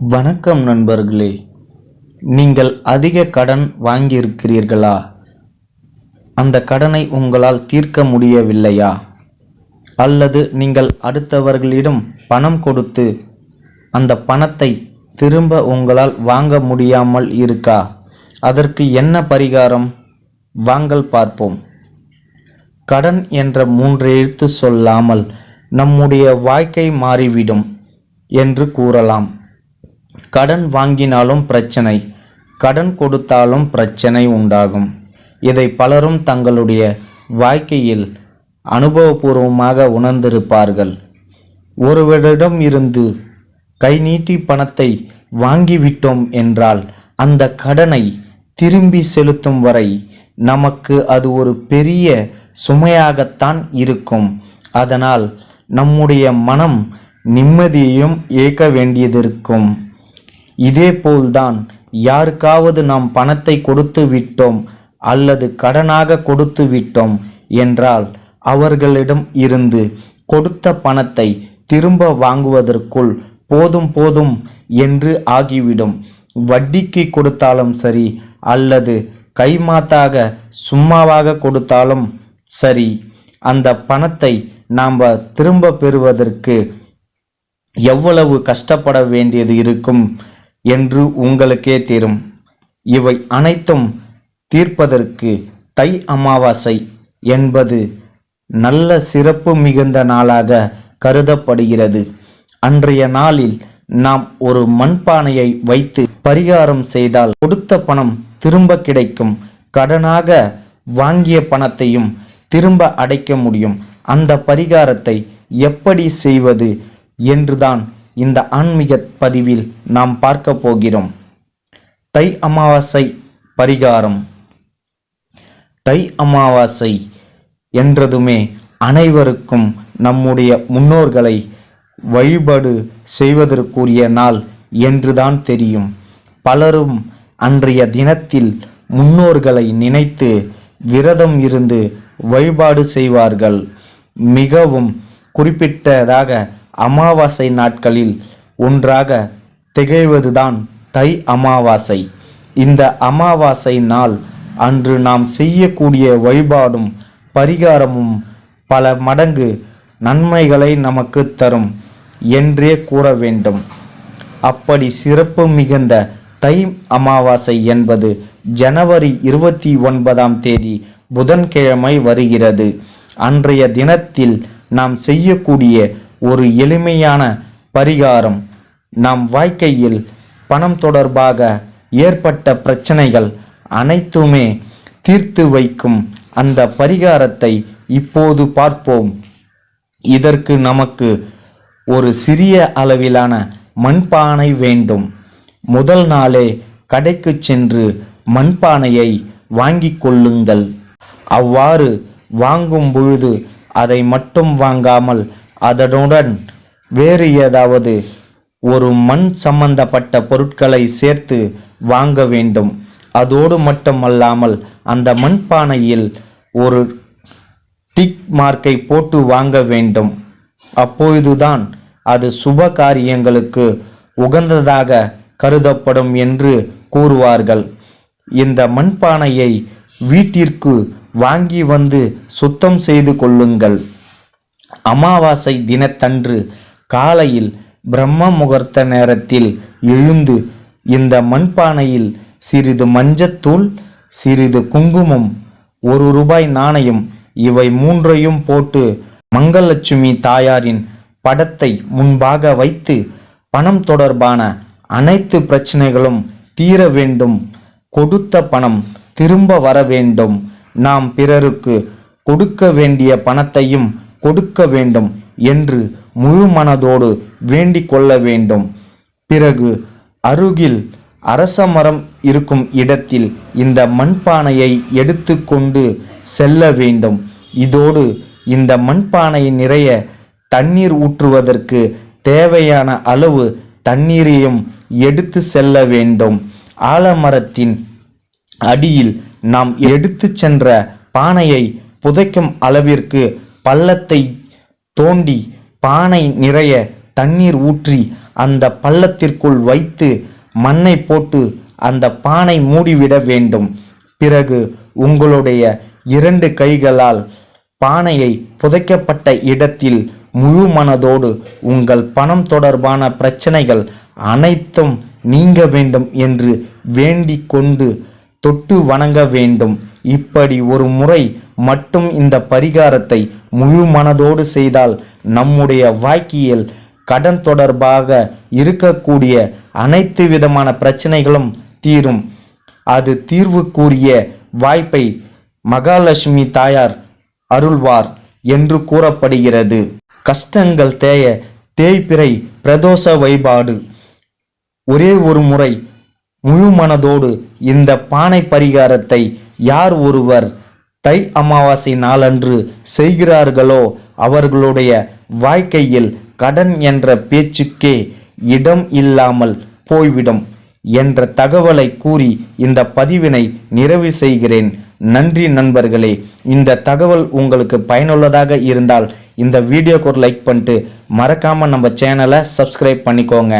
வணக்கம் நண்பர்களே. நீங்கள் அதிக கடன் வாங்கியிருக்கிறீர்களா? அந்த கடனை உங்களால் தீர்க்க முடியவில்லையா? அல்லது நீங்கள் அடுத்தவர்களிடம் பணம் கொடுத்து அந்த பணத்தை திரும்ப உங்களால் வாங்க முடியாமல் இருக்கா? அதற்கு என்ன பரிகாரம்? வாங்கள் பார்ப்போம். கடன் என்ற 3 எழுத்து சொல்லாமல் நம்முடைய வாழ்க்கை மாறிவிடும் என்று கூறலாம். கடன் வாங்கினாலும் பிரச்சனை, கடன் கொடுத்தாலும் பிரச்சனை உண்டாகும். இதை பலரும் தங்களுடைய வாழ்க்கையில் அனுபவபூர்வமாக உணர்ந்திருப்பார்கள். ஒருவரிடம் இருந்து கை நீட்டி பணத்தை வாங்கிவிட்டோம் என்றால் அந்த கடனை திரும்பி செலுத்தும் வரை நமக்கு அது ஒரு பெரிய சுமையாகத்தான் இருக்கும். அதனால் நம்முடைய மனம் நிம்மதியையும் இழக்க வேண்டியதிருக்கும். இதேபோல்தான் யாருக்காவது நாம் பணத்தை கொடுத்து விட்டோம் அல்லது கடனாக கொடுத்து விட்டோம் என்றால் அவர்களிடம் இருந்து கொடுத்த பணத்தை திரும்ப வாங்குவதற்குள் போதும் என்று ஆகிவிடும். வட்டிக்கு கொடுத்தாலும் சரி அல்லது கைமாத்தாக சும்மாவாக கொடுத்தாலும் சரி, அந்த பணத்தை நாம் திரும்ப பெறுவதற்கு எவ்வளவு கஷ்டப்பட வேண்டியது இருக்கும் என்று உங்களுக்கே தெரியும். இவை அனைத்தும் தீர்ப்பதற்கு தை அமாவாசை என்பது நல்ல சிறப்பு மிகுந்த நாளாக கருதப்படுகிறது. அன்றைய நாளில் நாம் ஒரு மண்பானையை வைத்து பரிகாரம் செய்தால் கொடுத்த பணம் திரும்ப கிடைக்கும். கடனாக வாங்கிய பணத்தையும் திரும்ப அடைக்க முடியும். அந்த பரிகாரத்தை எப்படி செய்வது என்றுதான் இந்த ஆன்மீக பதிவில் நாம் பார்க்க போகிறோம். தை அமாவாசை பரிகாரம். தை அமாவாசை என்றதுமே அனைவருக்கும் நம்முடைய முன்னோர்களை வழிபாடு செய்வதற்குரிய நாள் என்றுதான் தெரியும். பலரும் அன்றைய தினத்தில் முன்னோர்களை நினைத்து விரதம் இருந்து வழிபாடு செய்வார்கள். மிகவும் குறிப்பிட்டதாக அமாவாசை நாட்களில் ஒன்றாக திகழ்வதுதான் தை அமாவாசை. இந்த அமாவாசை நாள் அன்று நாம் செய்யக்கூடிய வழிபாடும் பரிகாரமும் பல மடங்கு நன்மைகளை நமக்கு தரும் என்றே கூற வேண்டும். அப்படி சிறப்பு மிகுந்த தை அமாவாசை என்பது ஜனவரி 29ஆம் தேதி புதன்கிழமை வருகிறது. அன்றைய தினத்தில் நாம் செய்யக்கூடிய ஒரு எளிமையான பரிகாரம் நம் வாழ்க்கையில் பணம் தொடர்பாக ஏற்பட்ட பிரச்சனைகள் அனைத்துமே தீர்த்து வைக்கும். அந்த பரிகாரத்தை இப்போது பார்ப்போம். இதற்கு நமக்கு ஒரு சிறிய அளவிலான மண்பானை வேண்டும். முதல் நாளே கடைக்கு சென்று மண்பானையை வாங்கி கொள்ளுங்கள். அவ்வாறு வாங்கும் பொழுது அதை மட்டும் வாங்காமல் அதனுடன் வேறு ஏதாவது ஒரு மண் சம்பந்தப்பட்ட பொருட்களை சேர்த்து வாங்க வேண்டும். அதோடு மட்டுமல்லாமல் அந்த மண்பானையில் ஒரு டிக் மார்க்கை போட்டு வாங்க வேண்டும். அப்பொழுதுதான் அது சுப காரியங்களுக்கு உகந்ததாக கருதப்படும் என்று கூறுவார்கள். இந்த மண்பானையை வீட்டிற்கு வாங்கி வந்து சுத்தம் செய்து கொள்ளுங்கள். அமாவாசை தினத்தன்று காலையில் பிரம்ம முகூர்த்த நேரத்தில் எழுந்து இந்த மண்பானையில் சிறிது மஞ்சத்தூள், சிறிது குங்குமம், 1 ரூபாய் நாணயம் இவை 3ஐயும் போட்டு மங்களலட்சுமி தாயாரின் படத்தை முன்பாக வைத்து பணம் தொடர்பான அனைத்து பிரச்சனைகளும் தீர வேண்டும், கொடுத்த பணம் திரும்ப வர வேண்டும், நாம் பிறருக்கு கொடுக்க வேண்டிய பணத்தையும் கொடுக்க வேண்டும் என்று முழு மனதோடு வேண்டிக் கொள்ள வேண்டும். பிறகு அருகில் அரச மரம் இருக்கும் இடத்தில் இந்த மண்பானையை எடுத்து கொண்டு செல்ல வேண்டும். இதோடு இந்த மண்பானை நிறைய தண்ணீர் ஊற்றுவதற்கு தேவையான அளவு தண்ணீரையும் எடுத்து செல்ல வேண்டும். ஆலமரத்தின் அடியில் நாம் எடுத்து சென்ற பானையை புதைக்கும் அளவிற்கு பள்ளத்தை தோண்டி பானை நிறைய தண்ணீர் ஊற்றி அந்த பள்ளத்திற்குள் வைத்து மண்ணை போட்டு அந்த பானை மூடிவிட வேண்டும். பிறகு உங்களுடைய 2 கைகளால் பானையை புதைக்கப்பட்ட இடத்தில் முழு மனதோடு உங்கள் பணம் தொடர்பான பிரச்சனைகள் அனைத்தும் நீங்க வேண்டும் என்று வேண்டிக் கொண்டு தொட்டு வணங்க வேண்டும். இப்படி ஒரு முறை மட்டும் இந்த பரிகாரத்தை முழு மனதோடு செய்தால் நம்முடைய வாழ்க்கையில் கடன் தொடர்பாக இருக்கக்கூடிய அனைத்து விதமான பிரச்சனைகளும் தீரும். அது தீர்வுக்குரிய வாய்ப்பை மகாலட்சுமி தாயார் அருள்வார் என்று கூறப்படுகிறது. கஷ்டங்கள் தேய தேய்பிறை பிரதோஷ வழிபாடு. ஒரே ஒரு முறை முழு மனதோடு இந்த பானை பரிகாரத்தை யார் ஒருவர் தை அமாவாசை நாளன்று செய்கிறார்களோ அவர்களுடைய வாழ்க்கையில் கடன் என்ற பேச்சுக்கே இடம் இல்லாமல் போய்விடும் என்ற தகவலை கூறி இந்த பதிவினை நிறைவு செய்கிறேன். நன்றி நண்பர்களே. இந்த தகவல் உங்களுக்கு பயனுள்ளதாக இருந்தால் இந்த வீடியோக்கு ஒரு லைக் பண்ணிட்டு மறக்காம நம்ம சேனலை சப்ஸ்கிரைப் பண்ணிக்கோங்க.